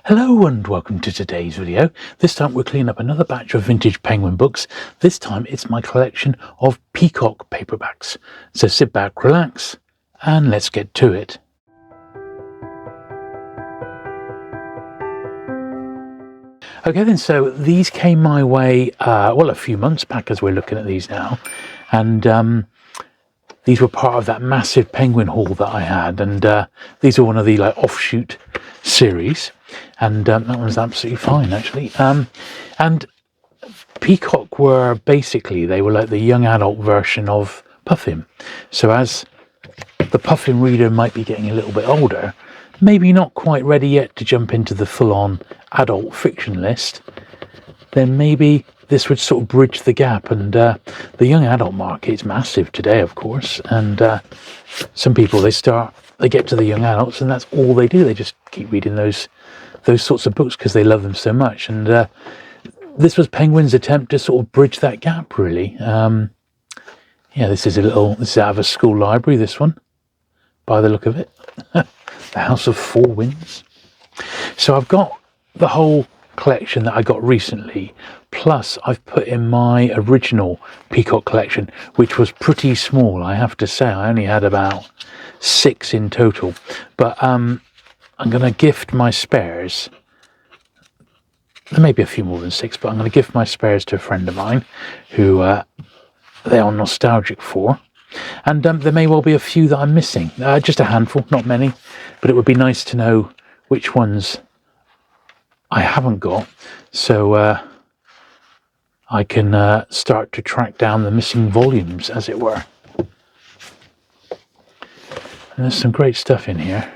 Hello and welcome to today's video. This time we're cleaning up another batch of vintage Penguin books. This time it's my collection of Peacock paperbacks. So sit back, relax, and let's get to it. Okay then, so these came my way, a few months back as we're looking at these now. And these were part of that massive Penguin haul that I had. And these are one of the offshoot series. And that one's absolutely fine, actually. And Peacock were basically, they were like the young adult version of Puffin. So as the Puffin reader might be getting a little bit older, maybe not quite ready yet to jump into the full-on adult fiction list, then maybe this would sort of bridge the gap. And the young adult market is massive today, of course. And some people, they get to the young adults and that's all they do. They just keep reading those sorts of books because they love them so much. And this was Penguin's attempt to sort of bridge that gap, really. This is out of a school library, this one, by the look of it. The House of Four Winds. So I've got the whole collection that I got recently, plus I've put in my original Peacock collection, which was pretty small, I have to say. I only had about 6 in total. But I'm going to gift my spares. There may be a few more than 6, but I'm going to gift my spares to a friend of mine who they are nostalgic for. And there may well be a few that I'm missing. Just a handful, not many. But it would be nice to know which ones I haven't got, so I can start to track down the missing volumes, as it were. And there's some great stuff in here.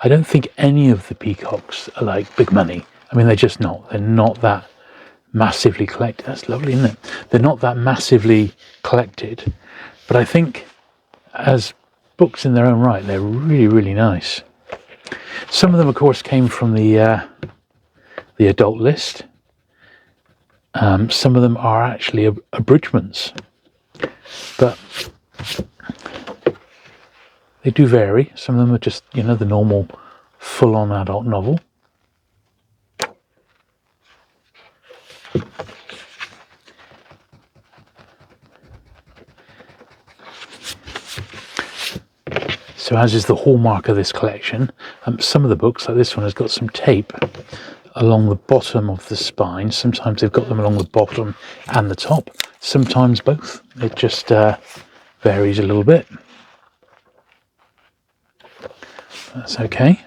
I don't think any of the Peacocks are like big money. I mean, they're just not. They're not that massively collected. That's lovely, isn't it? They're not that massively collected. But I think as books in their own right, they're really, really nice. Some of them, of course, came from the adult list. Some of them are actually abridgments. But they do vary. Some of them are just, the normal full-on adult novel. So as is the hallmark of this collection, some of the books, like this one, has got some tape along the bottom of the spine. Sometimes they've got them along the bottom and the top. Sometimes both. It just varies a little bit. That's okay.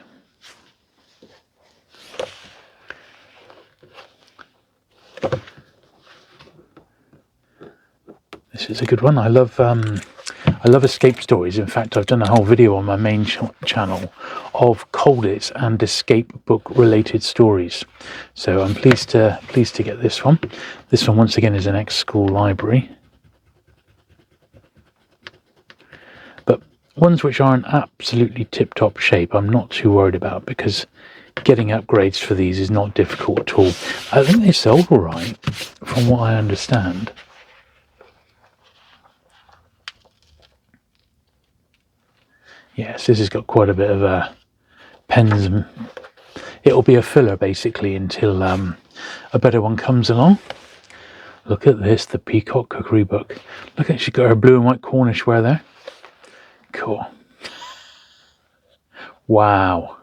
This is a good one. I love escape stories. In fact, I've done a whole video on my main channel of Colditz and escape book related stories. So I'm pleased to get this one. This one, once again, is an ex-school library. But ones which aren't absolutely tip-top shape, I'm not too worried about, because getting upgrades for these is not difficult at all. I think they sold all right, from what I understand. Yes, this has got quite a bit of pens. And it'll be a filler, basically, until a better one comes along. Look at this, the Peacock cookery book. Look at, she's got her blue and white Cornish ware there. Cool. Wow.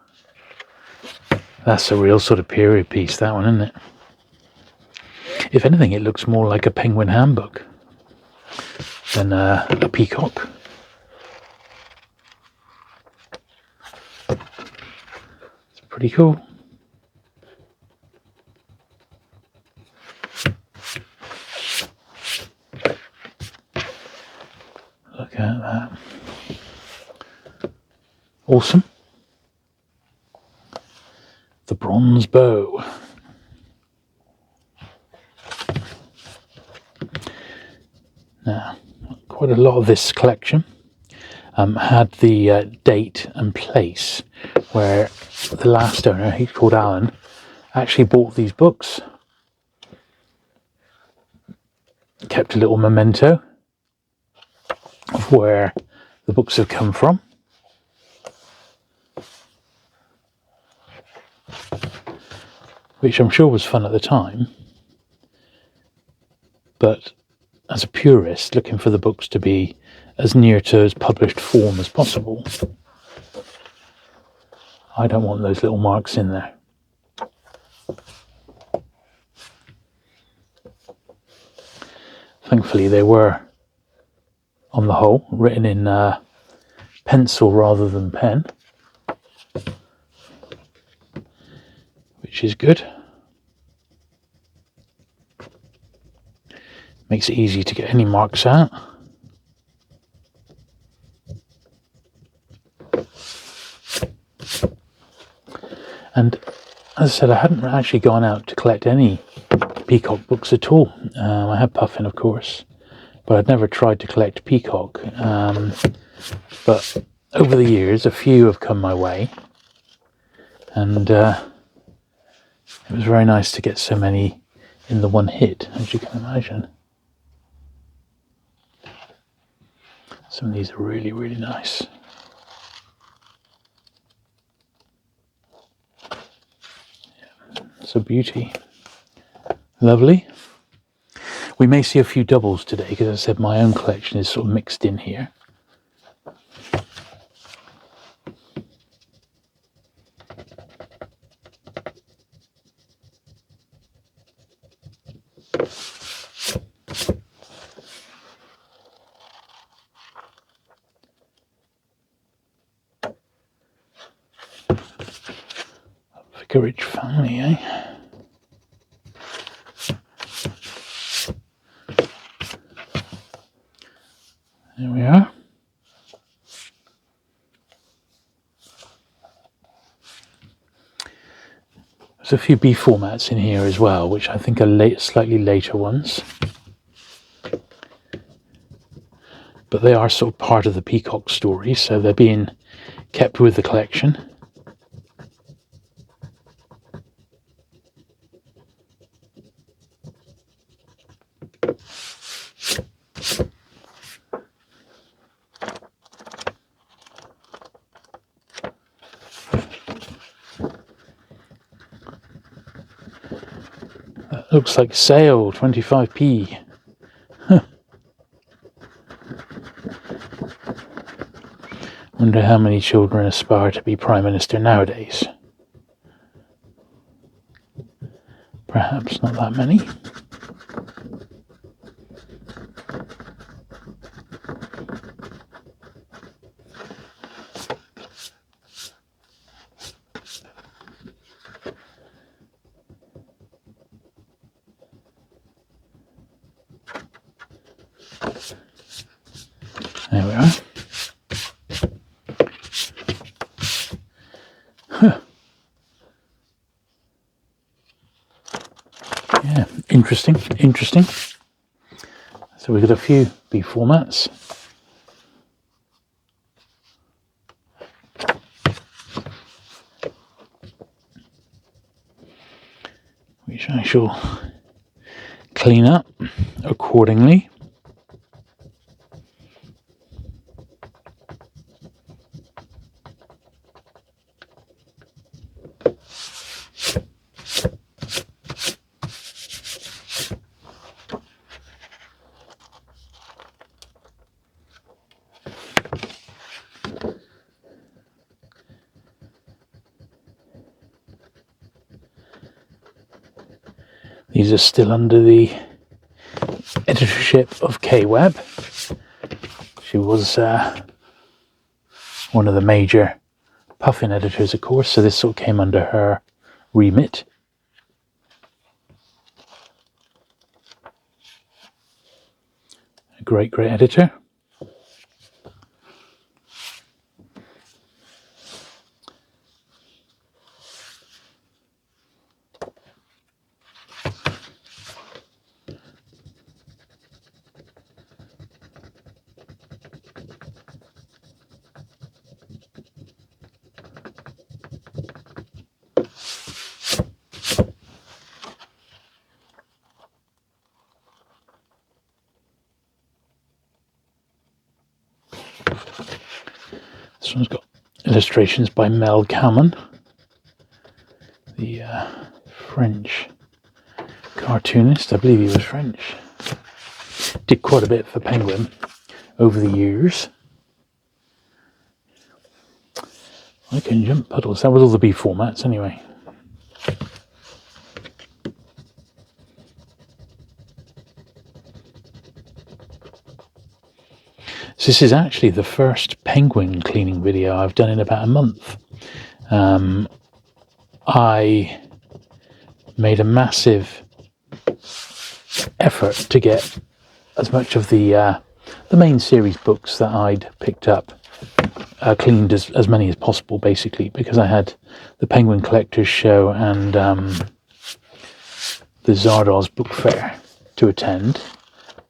That's a real sort of period piece, that one, isn't it? If anything, it looks more like a Penguin handbook than a Peacock. It's pretty cool. Look at that. Awesome. The Bronze Bow. Now, quite a lot of this collection had the date and place where the last owner, he's called Alan, actually bought these books. Kept a little memento of where the books have come from. which I'm sure was fun at the time. But as a purist, looking for the books to be as near to as published form as possible, I don't want those little marks in there. Thankfully, they were, on the whole, written in pencil rather than pen, which is good. Makes it easy to get any marks out. And as I said, I hadn't actually gone out to collect any Peacock books at all. I had Puffin, of course, but I'd never tried to collect Peacock. But over the years, a few have come my way, and it was very nice to get so many in the one hit, as you can imagine. Some of these are really, really nice. Yeah, it's a beauty. Lovely. We may see a few doubles today, because as I said, my own collection is sort of mixed in here. Vicarage family, eh? There we are. There's a few B formats in here as well, which I think are slightly later ones. But they are sort of part of the Peacock story, so they're being kept with the collection. That looks like sale, 25p. Huh. Wonder how many children aspire to be Prime Minister nowadays. Perhaps not that many. There we are. Huh. Yeah, interesting. So we've got a few B formats. Which I shall clean up accordingly. These are still under the editorship of Kay Webb. She was one of the major Puffin editors, of course, so this sort of came under her remit. A great editor. This one's got illustrations by Mel Cammon, the French cartoonist. I believe he was French. Did quite a bit for Penguin over the years. I can jump puddles. That was all the B formats anyway. So this is actually the first Penguin cleaning video I've done in about a month. I made a massive effort to get as much of the main series books that I'd picked up cleaned as many as possible, basically, because I had the Penguin Collectors Show and the Zardoz Book Fair to attend,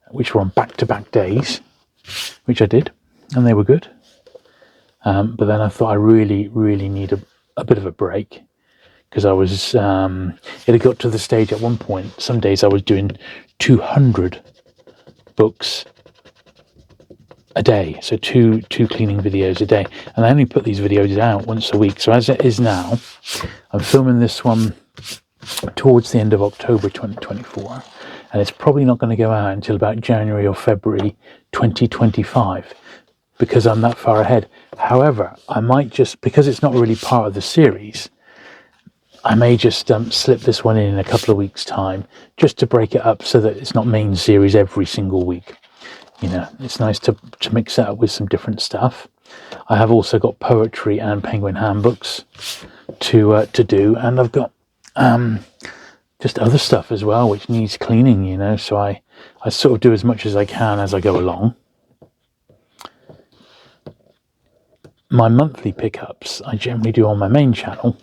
which were on back-to-back days, which I did, and they were good. But then I thought I really need a bit of a break, because I was, it had got to the stage at one point, some days I was doing 200 books a day, so two cleaning videos a day, and I only put these videos out once a week. So as it is now, I'm filming this one towards the end of October 2024, and it's probably not going to go out until about January or February 2025, because I'm that far ahead. However, I might just, because it's not really part of the series, I may just slip this one in a couple of weeks' time, just to break it up so that it's not main series every single week. You know, it's nice to mix it up with some different stuff. I have also got poetry and Penguin handbooks to do, and I've got just other stuff as well which needs cleaning, you know, so I sort of do as much as I can as I go along. My monthly pickups I generally do on my main channel,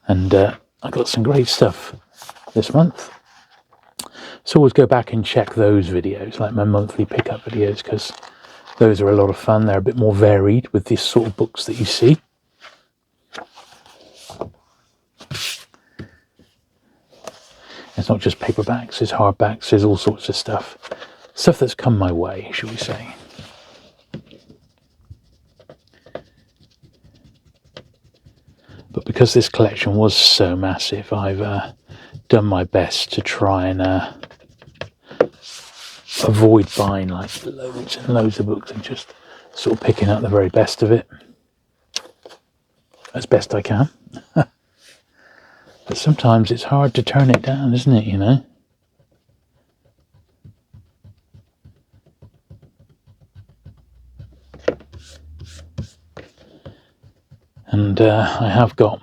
and I got some great stuff this month. So always go back and check those videos, like my monthly pickup videos, because those are a lot of fun. They're a bit more varied with these sort of books that you see. It's not just paperbacks, there's hardbacks, there's all sorts of stuff. Stuff that's come my way, shall we say. But because this collection was so massive, I've done my best to try and avoid buying like loads and loads of books, and just sort of picking out the very best of it as best I can. But sometimes it's hard to turn it down, isn't it, you know? And I have got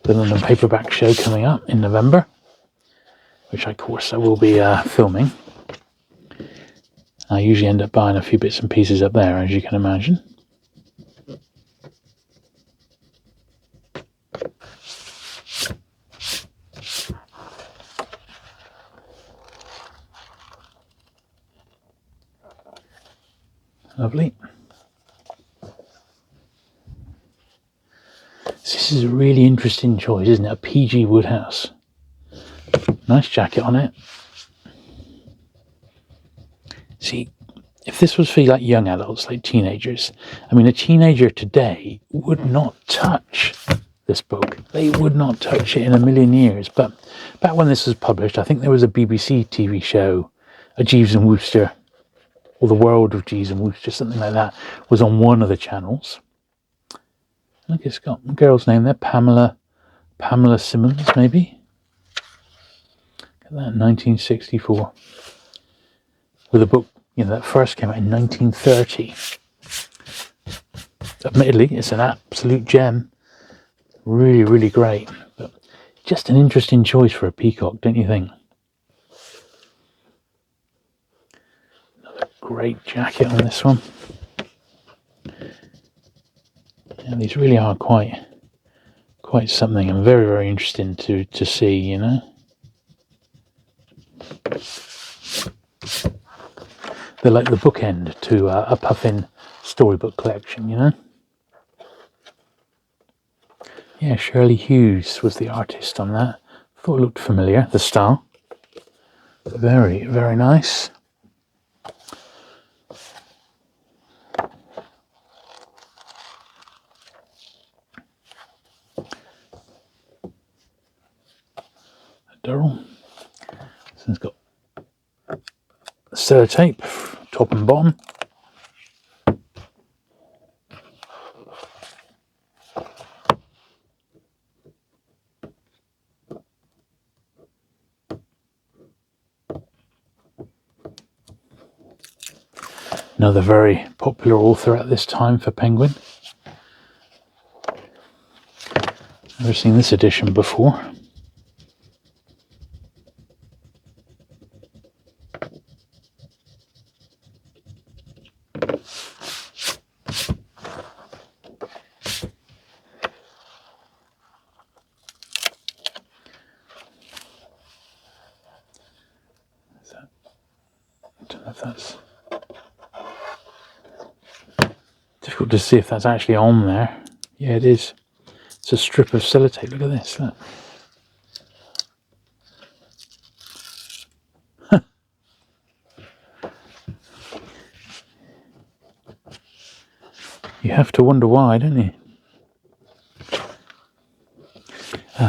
the London Paperback Show coming up in November, which of course I will be filming. I usually end up buying a few bits and pieces up there, as you can imagine. Lovely. This is a really interesting choice, isn't it? A PG Woodhouse. Nice jacket on it. See, if this was for like young adults, like teenagers, I mean, a teenager today would not touch this book. They would not touch it in a million years. But back when this was published, I think there was a BBC TV show, a Jeeves and Wooster, or The World of Jeeves and Wooster, something like that, was on one of the channels. Look, it's got a girl's name there, Pamela Simmons, maybe. Look at that, 1964. With a book, you know, that first came out in 1930. Admittedly, it's an absolute gem. Really, really great. But just an interesting choice for a Peacock, don't you think? Another great jacket on this one. Yeah, these really are quite something, and very, very interesting to see, you know. They're like the bookend to a Puffin storybook collection, you know. Yeah, Shirley Hughes was the artist on that. Thought it looked familiar, the style. Very, very nice. Durrell. So it's got sellotape, top and bottom. Another very popular author at this time for Penguin. Never seen this edition before. I don't know if that's difficult to see if that's actually on there. Yeah, it is. It's a strip of sellotape. Look at this. Look. You have to wonder why, don't you?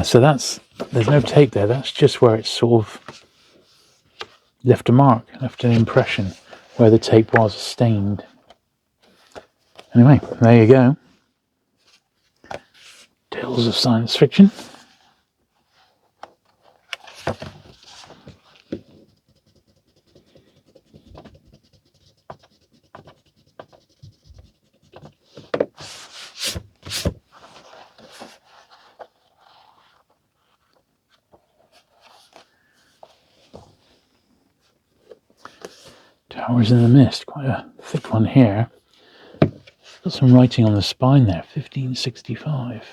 So there's no tape there. That's just where it's sort of left a mark, left an impression where the tape was stained. Anyway, there you go. Tales of science fiction. Towers in the Mist, quite a thick one here. Got some writing on the spine there, 1565.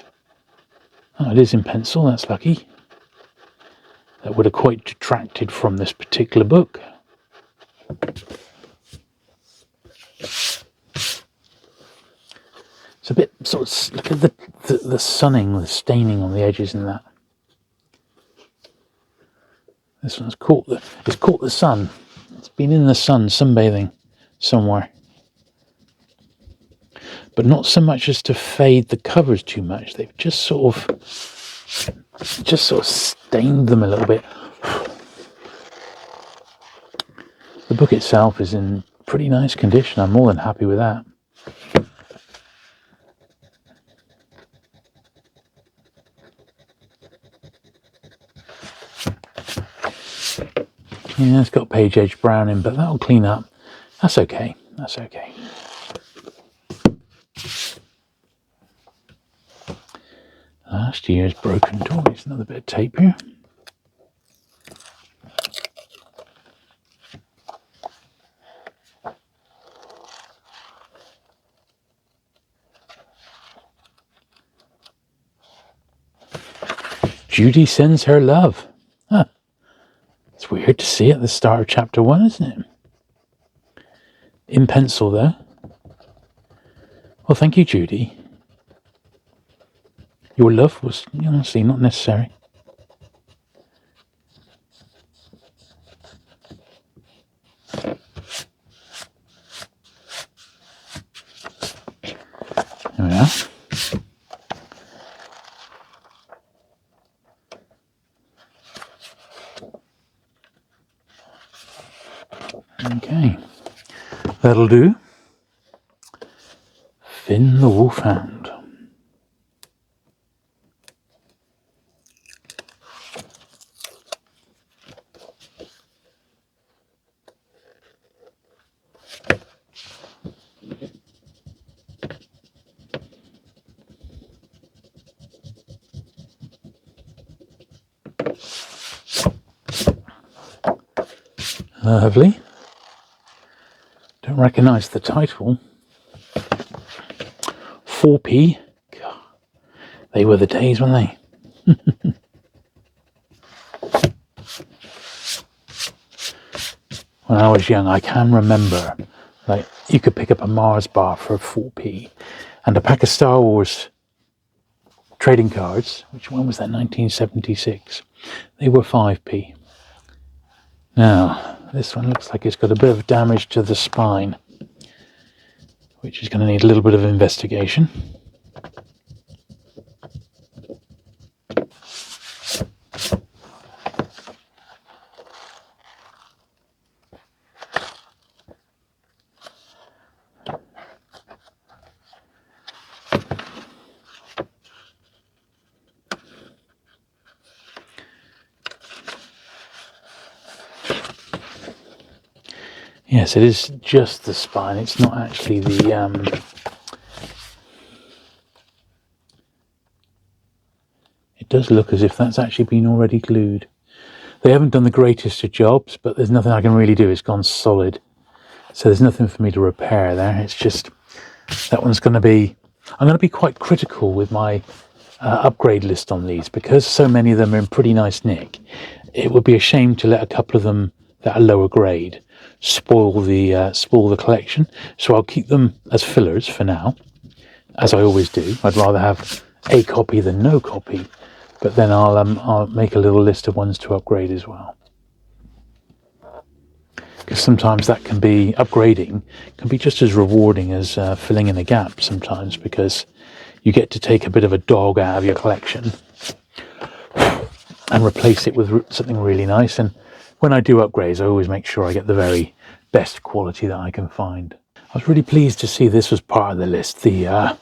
Oh, it is in pencil, that's lucky. That would have quite detracted from this particular book. It's a bit sort of, look at the sunning, the staining on the edges in that. This one's it's caught the sun. It's been in the sun, sunbathing somewhere. But not so much as to fade the covers too much. They've just sort of stained them a little bit. The book itself is in pretty nice condition. I'm more than happy with that. Yeah, it's got page edge browning, but that'll clean up. That's okay. That's okay. Last year's Broken Toys. Another bit of tape here. Judy sends her love. Huh. It's weird to see at the start of chapter 1, isn't it? In pencil, though. Well, thank you, Judy. Your love was, honestly, not necessary. There we are. Okay, that'll do. Finn the Wolfhound. Lovely. Don't recognise the title. 4p. God, they were the days, weren't they? When I was young, I can remember, like, you could pick up a Mars bar for 4p, and a pack of Star Wars trading cards, which one was that, 1976? They were 5p. Now, this one looks like it's got a bit of damage to the spine, which is going to need a little bit of investigation. Yes, it is just the spine. It's not actually the... It does look as if that's actually been already glued. They haven't done the greatest of jobs, but there's nothing I can really do. It's gone solid. So there's nothing for me to repair there. It's just... That one's going to be... I'm going to be quite critical with my upgrade list on these, because so many of them are in pretty nice nick. It would be a shame to let a couple of them that are lower grade spoil the collection. So I'll keep them as fillers for now, as I always do. I'd rather have a copy than no copy, but then I'll make a little list of ones to upgrade as well. Because sometimes that can be upgrading, can be just as rewarding as filling in a gap sometimes, because you get to take a bit of a dog out of your collection and replace it with something really nice. And when I do upgrades, I always make sure I get the very best quality that I can find. I was really pleased to see this was part of the list, the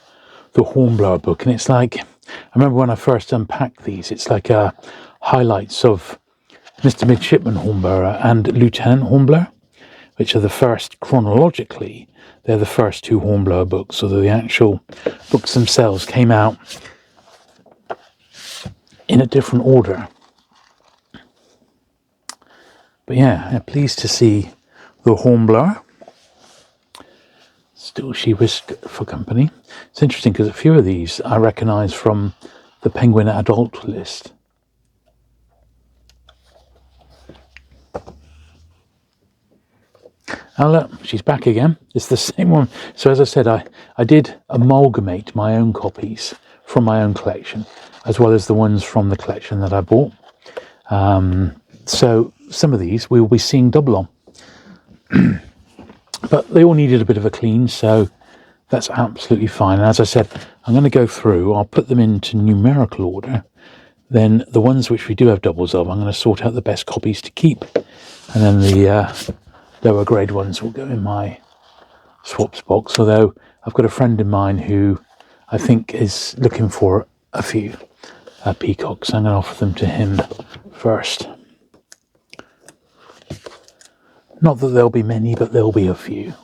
Hornblower book. And it's like, I remember when I first unpacked these, it's like highlights of Mr. Midshipman Hornblower and Lieutenant Hornblower, which are the first, chronologically, they're the first two Hornblower books, although the actual books themselves came out in a different order. But yeah, I'm pleased to see the Hornblower. Still she wished for company. It's interesting because a few of these I recognise from the Penguin adult list. Oh look, she's back again. It's the same one. So as I said, I did amalgamate my own copies from my own collection, as well as the ones from the collection that I bought. So some of these we will be seeing double on. But they all needed a bit of a clean, so that's absolutely fine. And as I said, I'm going to go through, I'll put them into numerical order. Then the ones which we do have doubles of, I'm going to sort out the best copies to keep. And then the lower grade ones will go in my swaps box. Although I've got a friend of mine who I think is looking for a few Peacocks. I'm going to offer them to him first. Not that there'll be many, but there'll be a few.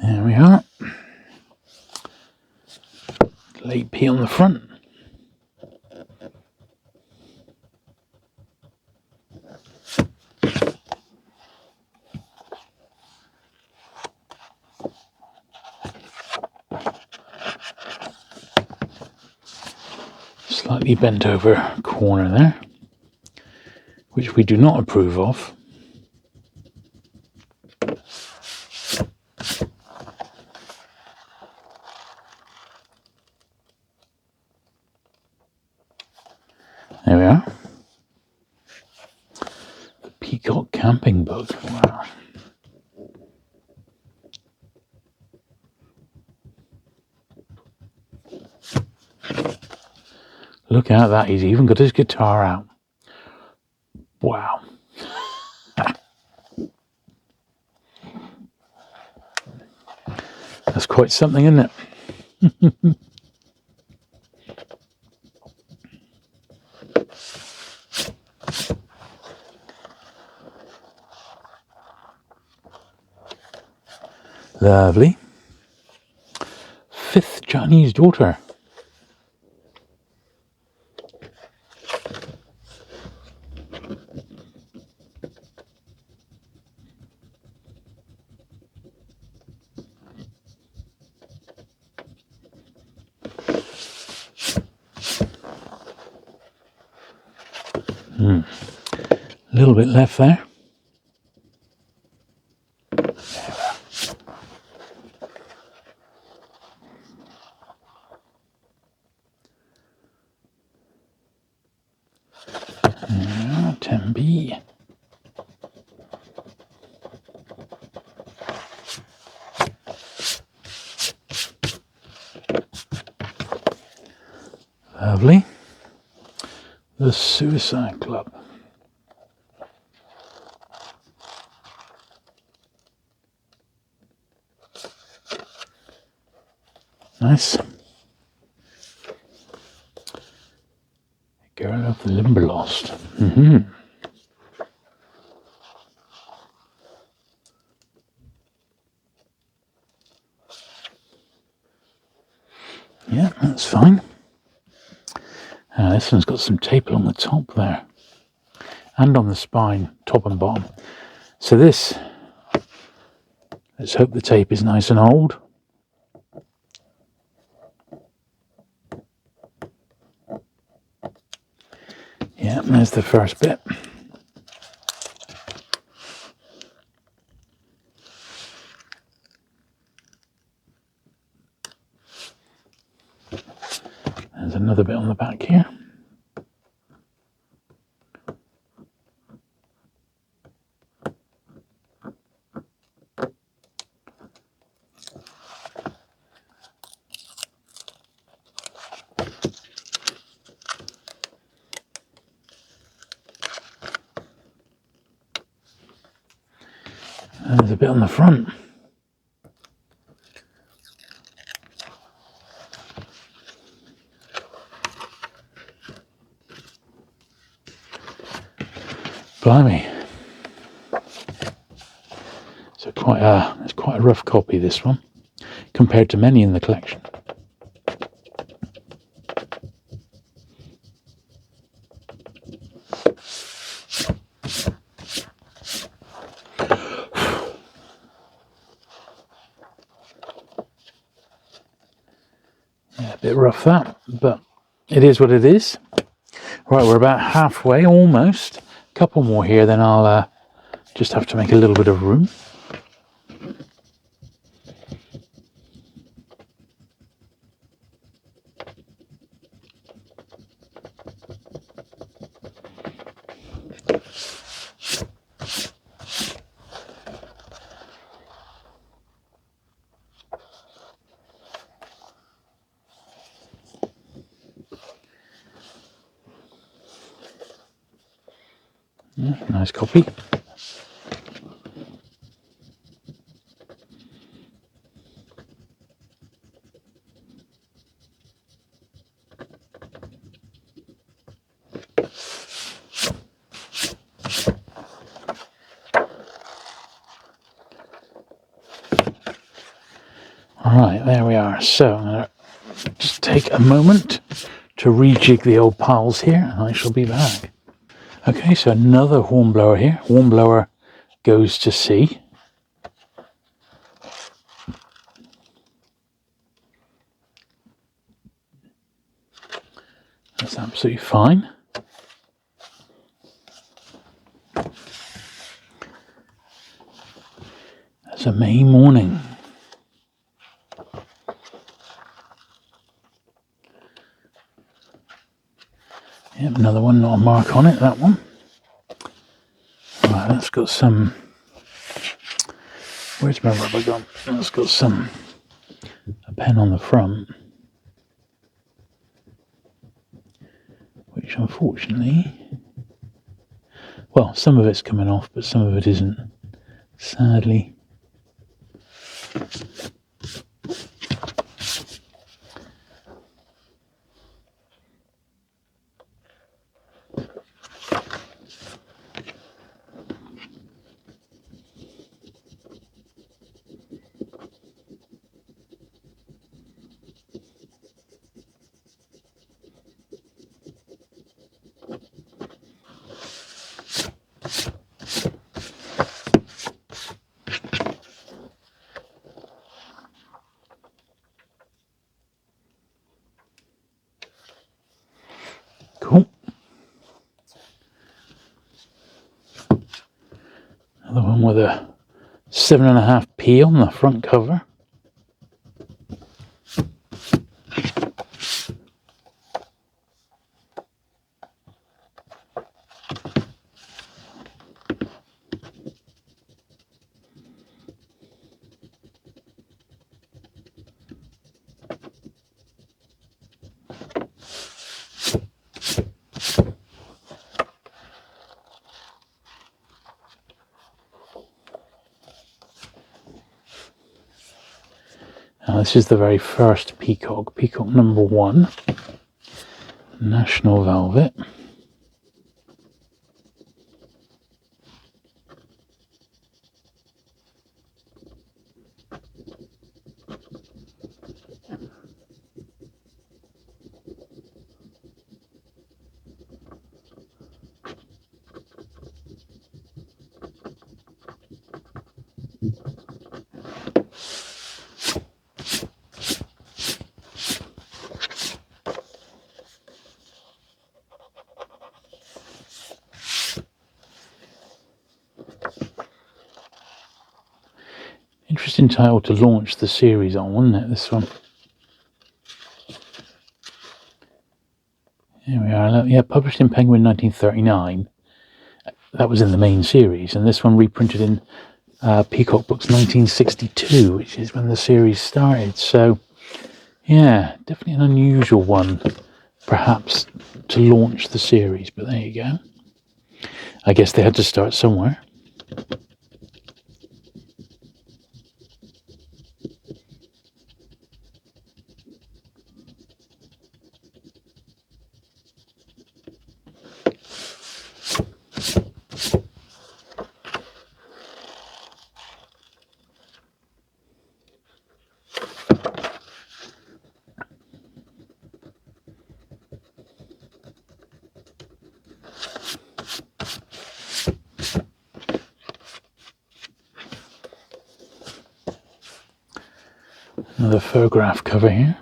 There we are. Late P on the front. Slightly bent over corner there, which we do not approve of. There we are. The Peacock camping book. Wow. Look at that, he's even got his guitar out. Wow. That's quite something, isn't it? Lovely. Fifth Chinese daughter. A little bit left there. Yeah, 10B. Lovely. The Suicide Club. Nice. Girl of the Limberlost. Yeah, that's fine. This one's got some tape along the top there. And on the spine, top and bottom. So this, let's hope the tape is nice and old. Yeah, there's the first bit. There's another bit on the back here. And there's a bit on the front. Blimey. So it's quite a rough copy, this one, compared to many in the collection. Yeah, a bit rough that, but it is what it is. Right, we're about halfway, almost. A couple more here, then I'll just have to make a little bit of room. Yeah, nice copy. Alright, there we are. So I'm going to just take a moment to rejig the old piles here, and I shall be back. Okay, so another hornblower here. Hornblower goes to sea. That's absolutely fine. That's a May morning. Yep, another one, not a mark on it, that one. Right, that's got some... Where's my rubber gone? That's got a pen on the front, which unfortunately... Well, some of it's coming off, but some of it isn't, sadly. Cool. Another one with a 7.5p on the front cover. this is the very first Peacock, Peacock number 1, National Velvet. Interesting title to launch the series on, wasn't it, this one? Here we are. Yeah, published in Penguin 1939. That was in the main series, and this one reprinted in Peacock Books 1962, which is when the series started. So, yeah, definitely an unusual one, perhaps, to launch the series, but there you go. I guess they had to start somewhere. Another photograph cover here.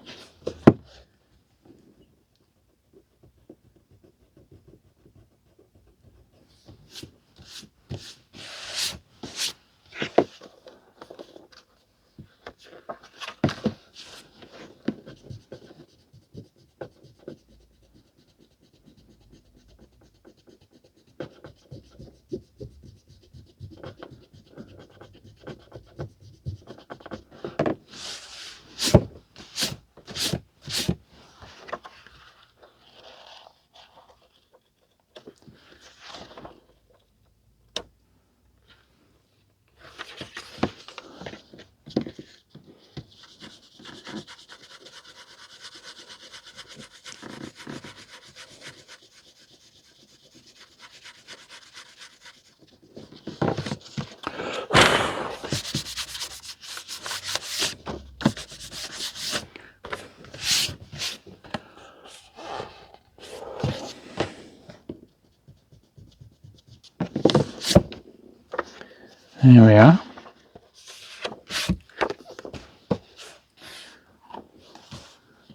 There we are.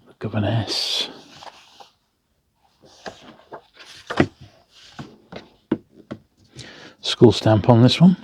Look of an S. School stamp on this one.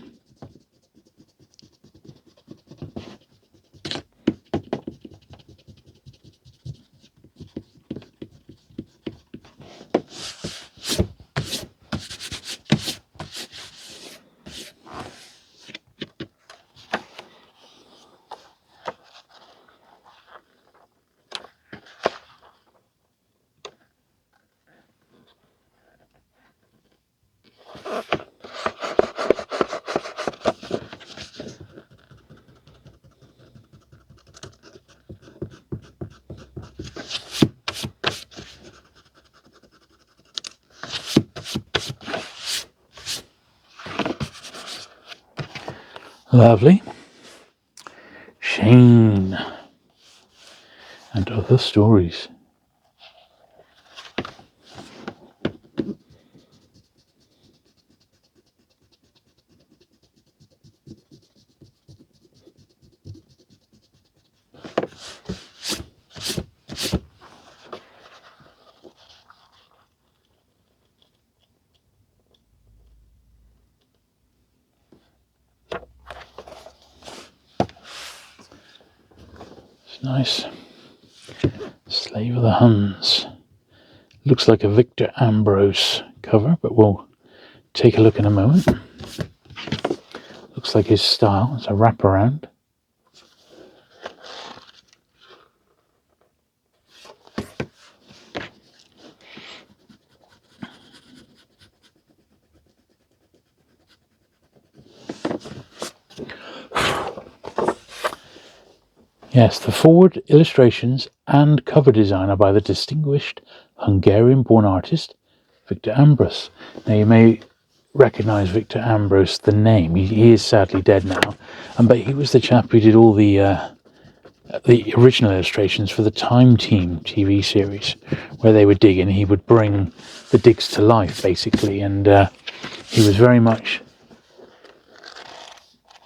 Lovely. Shane and Other Stories. Nice. Slave of the Huns. Looks like a Victor Ambrose cover, but we'll take a look in a moment. Looks like his style. It's a wraparound. Yes, the forward illustrations and cover design are by the distinguished Hungarian-born artist Victor Ambros. Now you may recognise Victor Ambros, the name. He is sadly dead now, but he was the chap who did all the original illustrations for the Time Team TV series, where they would dig and he would bring the digs to life, basically, and he was very much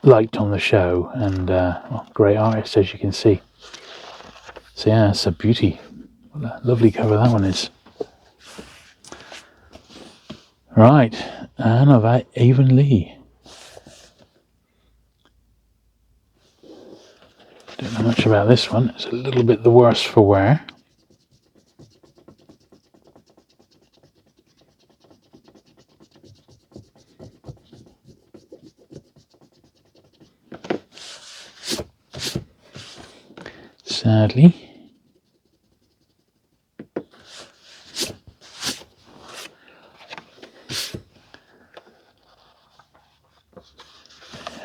liked on the show, and well, great artist, as you can see. So yeah, it's a beauty. What a lovely cover that one is. Right, and of Avonlea. Don't know much about this one. It's a little bit the worse for wear. Sadly.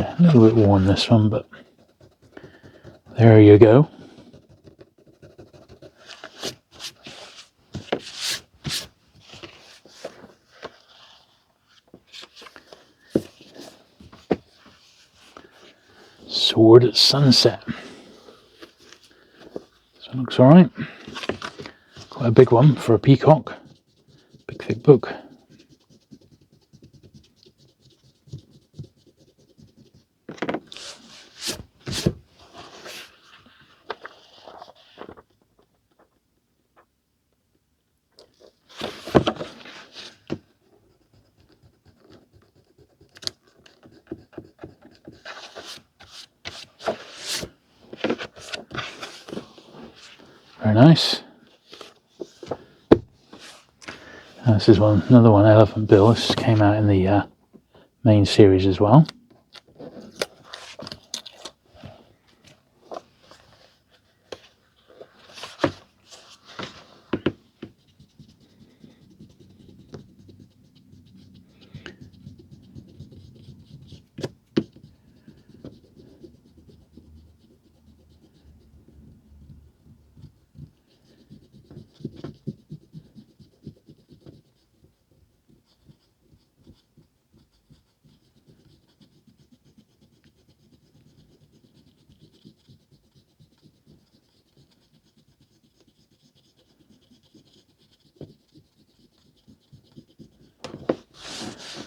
A little bit worn, this one, but there you go. Sword at Sunset. This one looks alright. Quite a big one for a Peacock. Big thick book. Very nice. This is another one, Elephant Bill. This came out in the main series as well.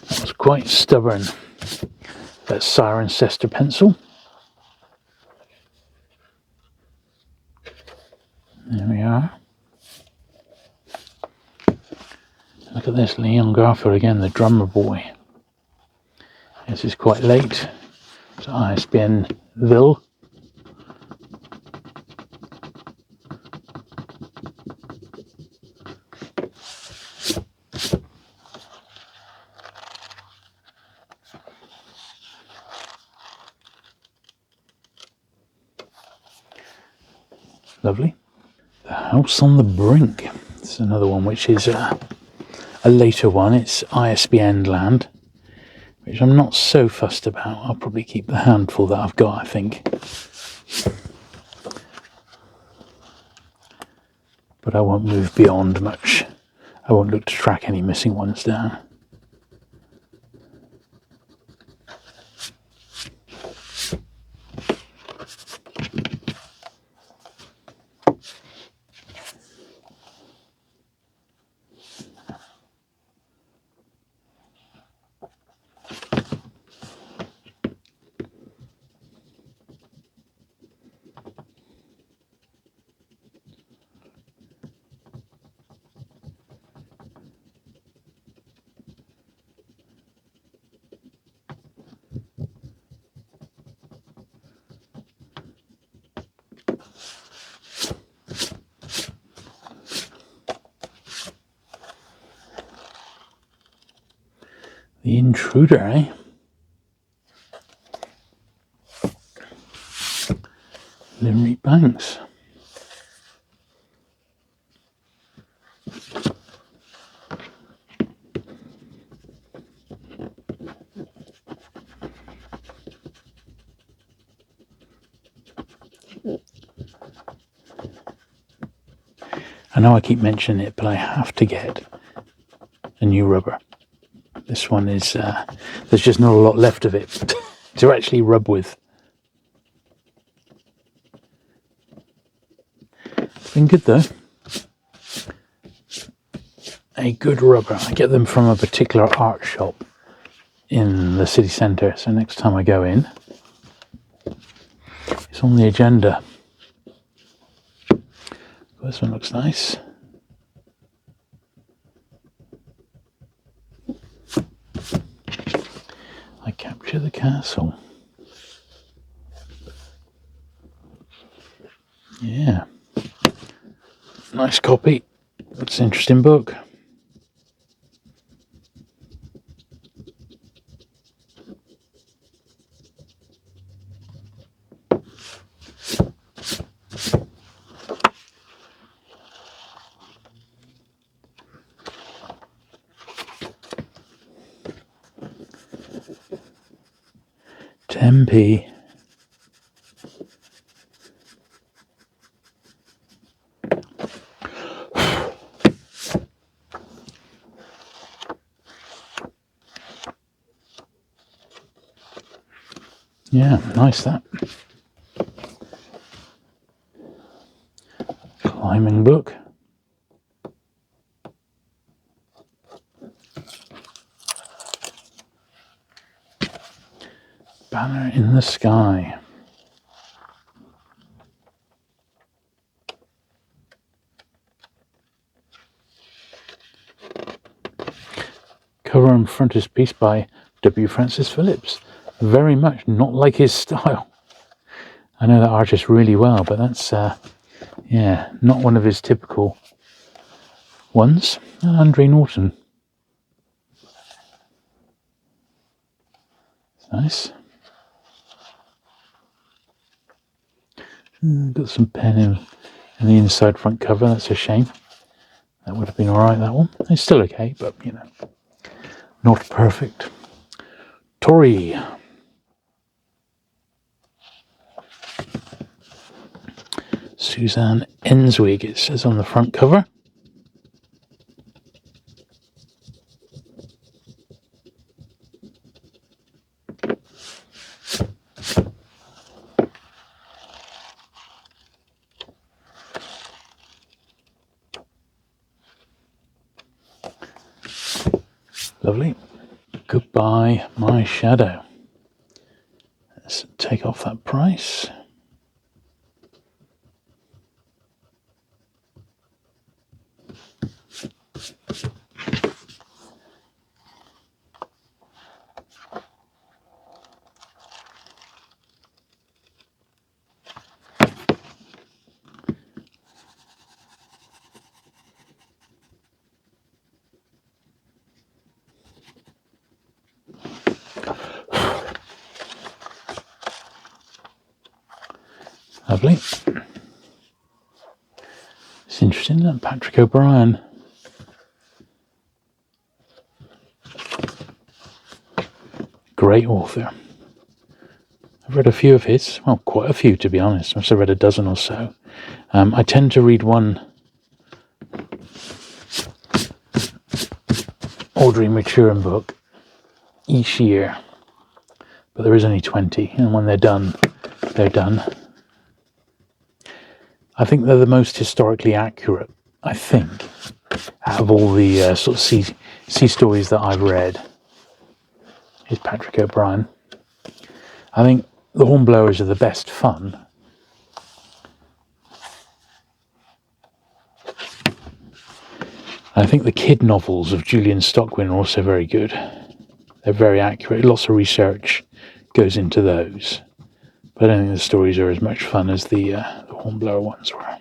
That was quite stubborn. That Cirencester pencil. There we are. Look at this, Leon Garfield again, the drummer boy. This is quite late. It's ISBN Ville. Lovely. The House on the Brink. It's another one which is a later one. It's ISBN land, which I'm not so fussed about. I'll probably keep the handful that I've got, I think. But I won't move beyond much. I won't look to track any missing ones down. The Intruder, eh? Limerick Banks. I know I keep mentioning it, but I have to get a new rubber. This one is, there's just not a lot left of it to actually rub with. It's been good though. A good rubber. I get them from a particular art shop in the city centre, so next time I go in, it's on the agenda. This one looks nice. I capture the castle. Yeah. Nice copy. It's an interesting book. Tempe. Yeah, nice that. Climbing book. Banner in the Sky. Cover and frontispiece by W. Francis Phillips. Very much not like his style. I know that artist really well, but that's, yeah, not one of his typical ones. Andre Norton. Nice. Got some pen in the inside front cover. That's a shame. That would have been alright, that one. It's still okay, but, you know, not perfect. Tori. Suzanne Enswig, it says on the front cover. Lovely. Goodbye, My Shadow. Let's take off that price. Lovely. It's interesting, isn't it? Patrick O'Brien. Great author. I've read a few of his, well, quite a few to be honest. I must have read a dozen or so. I tend to read one Audrey Maturin book each year, but there is only 20, and when they're done, they're done. I think they're the most historically accurate, I think, out of all the sort of sea stories that I've read, is Patrick O'Brien. I think the Hornblowers are the best fun. I think the kid novels of Julian Stockwin are also very good. They're very accurate. Lots of research goes into those. But I don't think the stories are as much fun as the Hornblower ones were.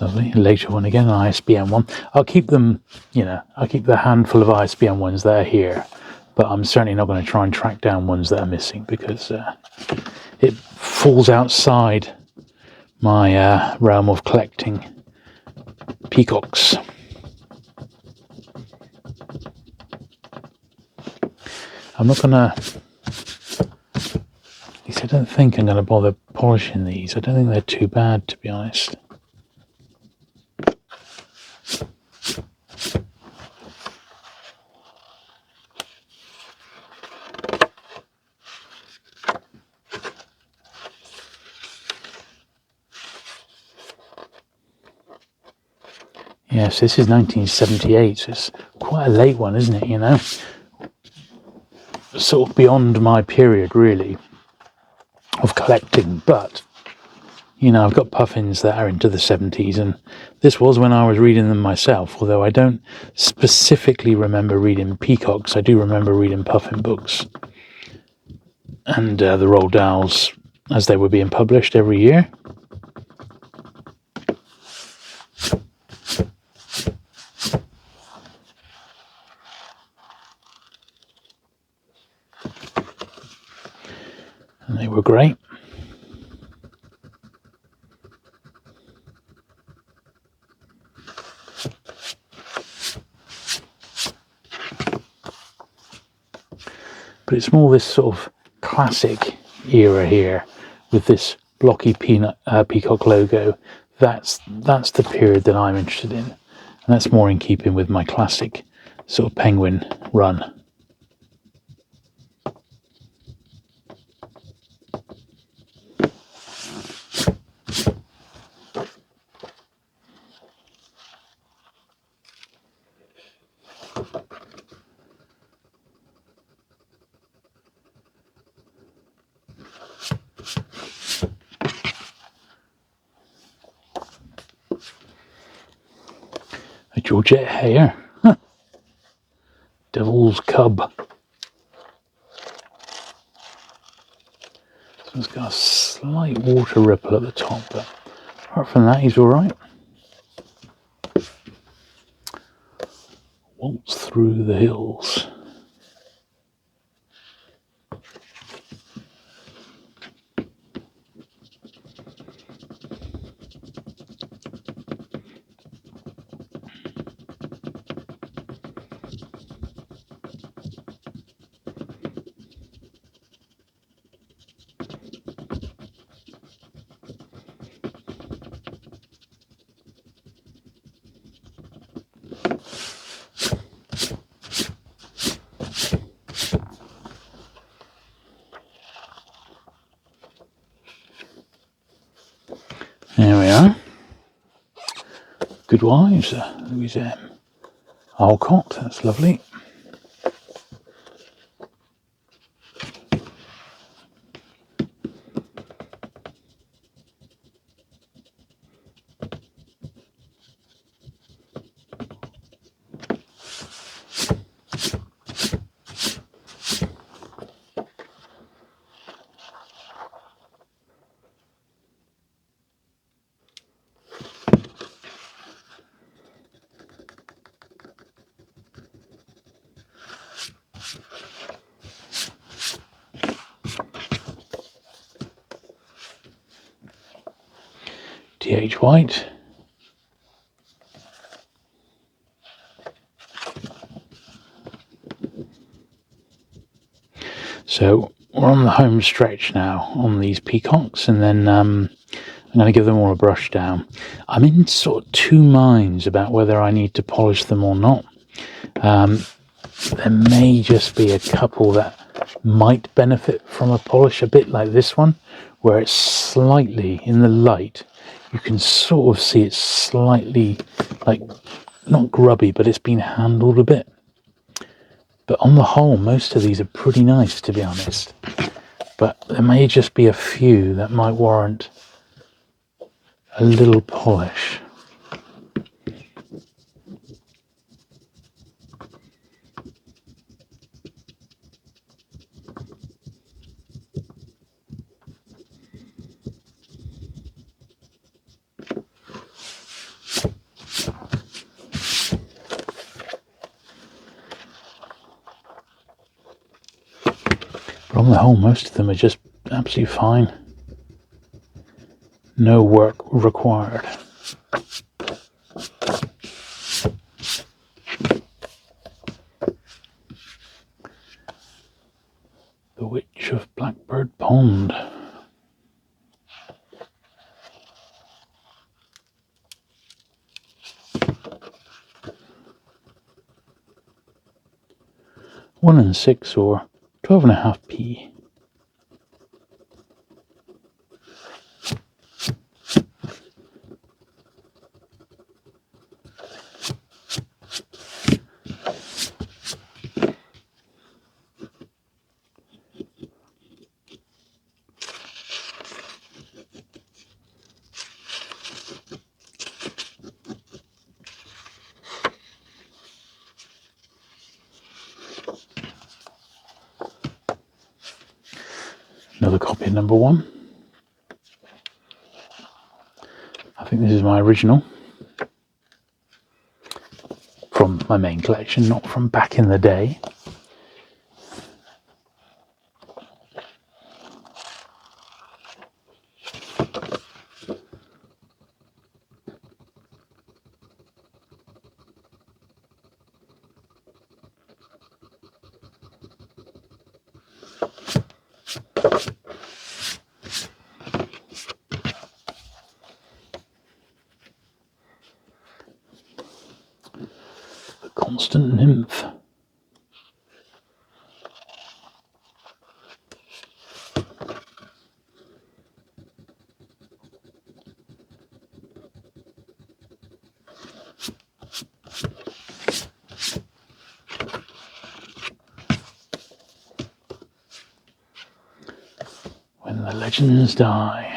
Lovely. Later one again, an ISBN one. I'll keep them, you know, I'll keep the handful of ISBN ones that are here, but I'm certainly not going to try and track down ones that are missing because it falls outside my realm of collecting peacocks. I'm not gonna, at least I don't think I'm gonna bother polishing these. I don't think they're too bad, to be honest. Yes, this is 1978, so it's quite a late one, isn't it, you know? Sort of beyond my period, really, of collecting, but, you know, I've got puffins that are into the 70s, and this was when I was reading them myself, although I don't specifically remember reading Peacocks. I do remember reading puffin books, and the Roald Dahls as they were being published every year. And they were great. But it's more this sort of classic era here with this blocky Peacock logo. That's the period that I'm interested in, and that's more in keeping with my classic sort of penguin run. A Georgette hare. Huh. Devil's cub. So it's got a slight water ripple at the top, but apart from that, he's alright. Waltz through the hills. There we are. Good wives, Louise M. Alcott, that's lovely. T.H. White. So we're on the home stretch now on these peacocks, and then I'm going to give them all a brush down. I'm in sort of two minds about whether I need to polish them or not. There may just be a couple that might benefit from a polish, a bit like this one, where it's slightly, in the light, you can sort of see it's slightly, like, not grubby, but it's been handled a bit. But on the whole, most of these are pretty nice, to be honest. But there may just be a few that might warrant a little polish. But on the whole, most of them are just absolutely fine. No work required. The Witch of Blackbird Pond. One and six, or 12.5p. Another copy of number one. I think this is my original. From my main collection, not from back in the day. The Constant Nymph. When the Legends Die.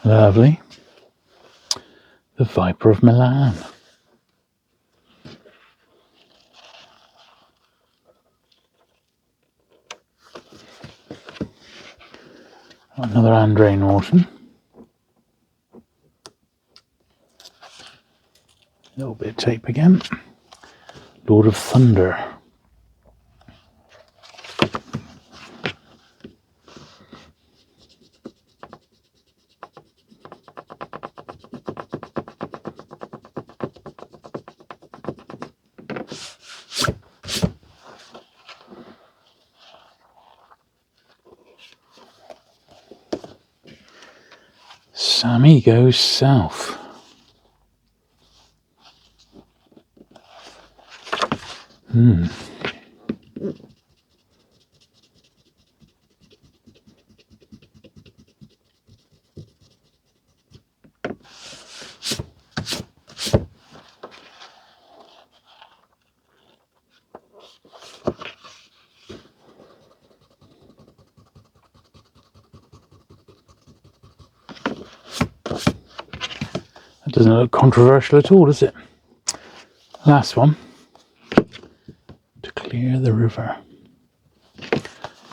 Lovely. The Viper of Milan. Another Andre Norton. A little bit of tape again. Lord of Thunder. Sammy Goes South. That doesn't look controversial at all, does it? Last one. To Clear the River.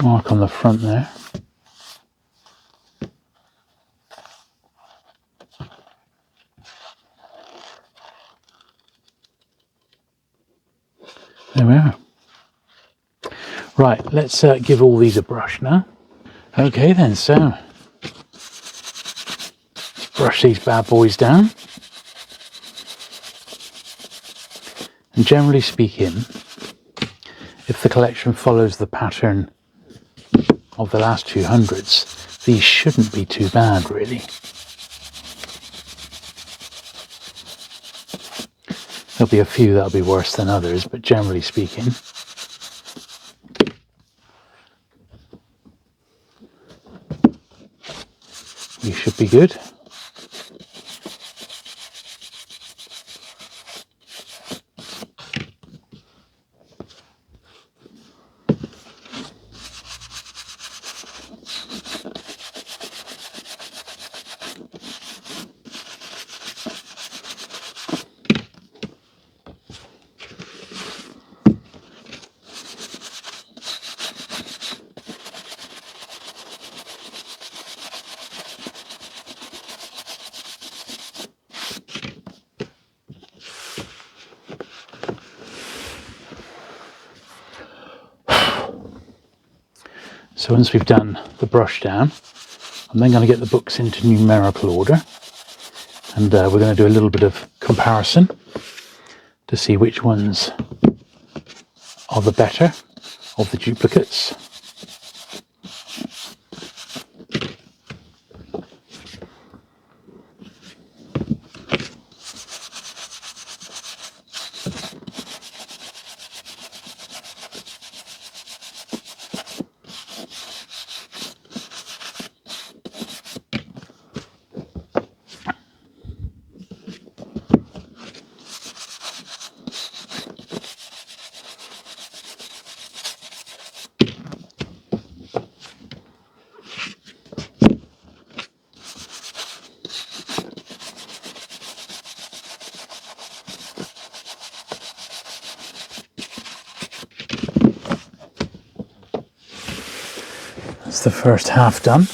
Mark on the front there. There we are. Right, let's give all these a brush now. Okay then, so let's brush these bad boys down. And generally speaking, if the collection follows the pattern of the last 200s, these shouldn't be too bad, really. There'll be a few that'll be worse than others, but generally speaking, we should be good. So once we've done the brush down, I'm then going to get the books into numerical order, and we're going to do a little bit of comparison to see which ones are the better of the duplicates. That's the first half done.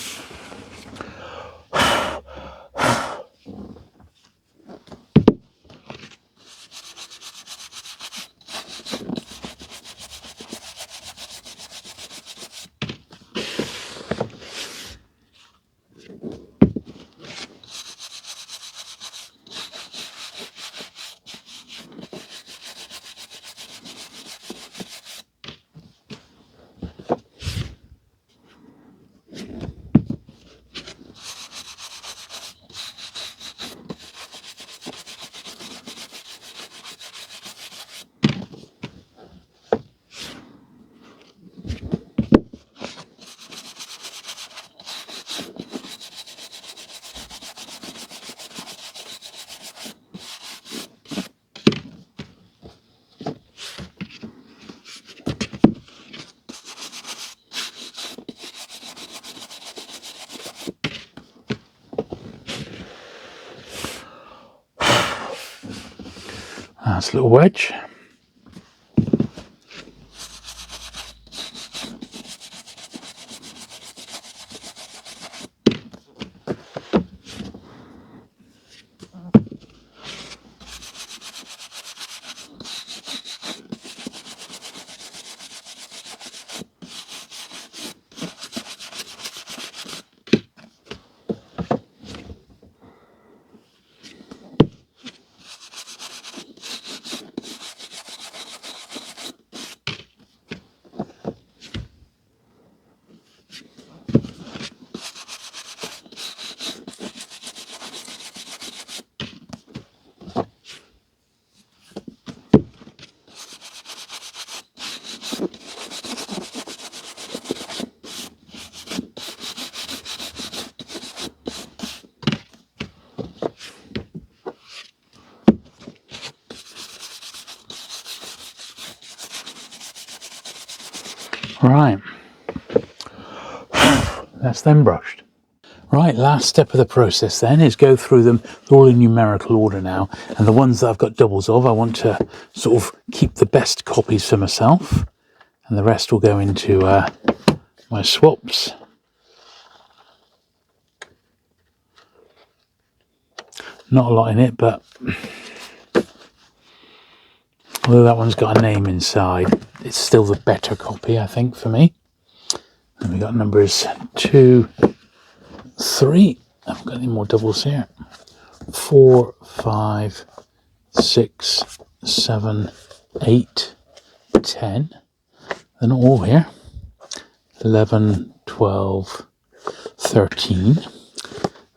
That's a little wedge. Right, that's them brushed. Right, last step of the process then is go through them. They're all in numerical order now, and the ones that I've got doubles of, I want to sort of keep the best copies for myself, and the rest will go into my swaps. Not a lot in it, but although that one's got a name inside, it's still the better copy, I think, for me. And we got numbers 2, 3. I haven't got any more doubles here. 4, 5, 6, 7, 8, 10. They're not all here. 11, 12, 13.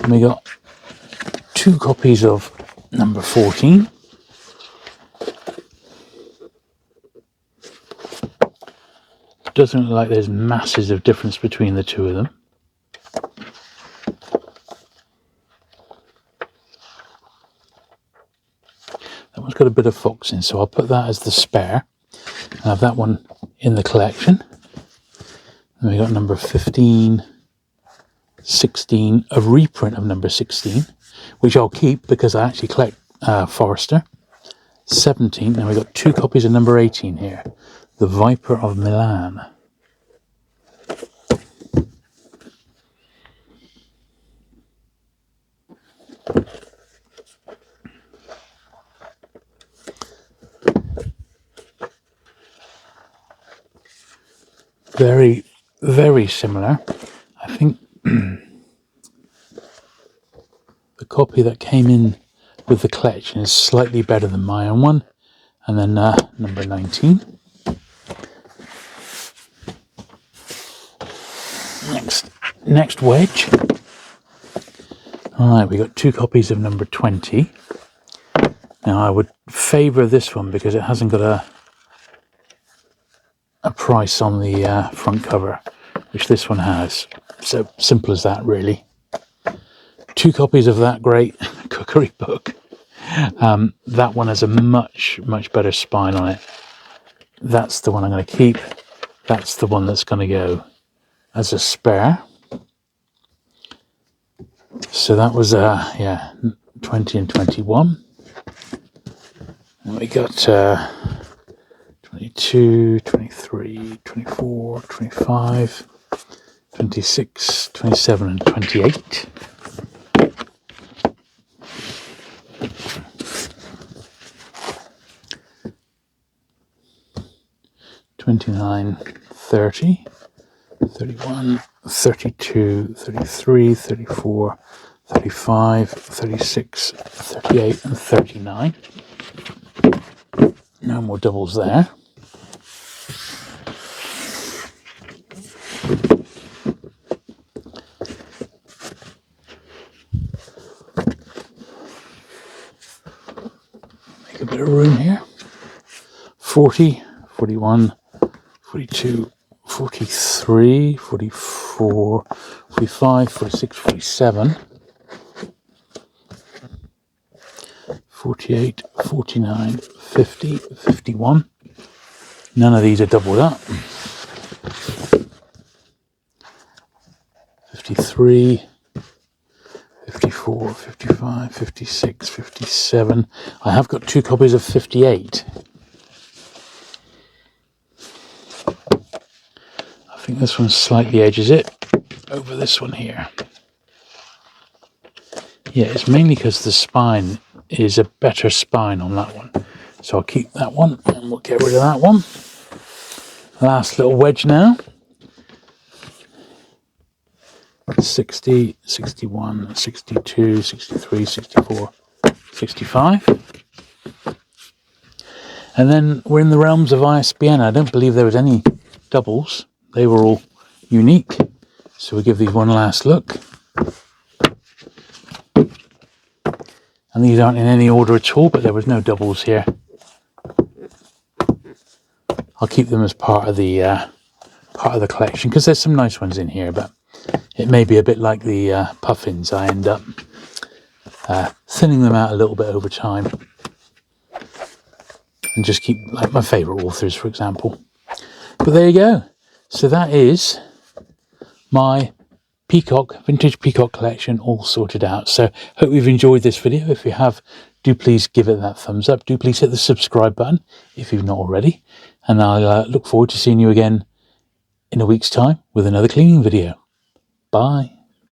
And we got 2 copies of number 14. Doesn't look like there's masses of difference between the two of them. That one's got a bit of foxing, so I'll put that as the spare. And have that one in the collection. And we got number 15, 16, a reprint of number 16, which I'll keep because I actually collect Forrester. 17, and we got 2 copies of number 18 here. The Viper of Milan. Very very similar. I think the copy that came in with the collection is slightly better than my own one. And then number 19. Next wedge. Alright, we got 2 copies of number 20. Now I would favour this one because it hasn't got a price on the front cover, which this one has. So simple as that, really. 2 copies of that great cookery book. That one has a much better spine on it. That's the one I'm going to keep. That's the one that's going to go as a spare. So that was 20 and 21. And we got 22, 23, 24, 25, 26, 27 and 28. $29, $30, $31, $32, $33, $34, $35, $36, $38 and $39. No more doubles there. Make a bit of room here. 40, 41, 42, 43, 44, 45, 46, 47, 48, 49, 50, 51. None of these are doubled up. 53, 54, 55, 56, 57. I have got 2 copies of 58. I think this one slightly edges it over this one here. Yeah, it's mainly because the spine is a better spine on that one. So I'll keep that one and we'll get rid of that one. Last little wedge now. 60, 61, 62, 63, 64, 65. And then we're in the realms of ISBN. I don't believe there was any doubles. They were all unique. So we'll give these one last look. And these aren't in any order at all, but there was no doubles here. I'll keep them as part of the collection because there's some nice ones in here, but it may be a bit like the puffins. I end up thinning them out a little bit over time and just keep like my favourite authors, for example. But there you go. So that is my Peacock, vintage Peacock collection all sorted out. So hope you've enjoyed this video. If you have, do please give it that thumbs up. Do please hit the subscribe button if you've not already. And I'll look forward to seeing you again in a week's time with another cleaning video. Bye.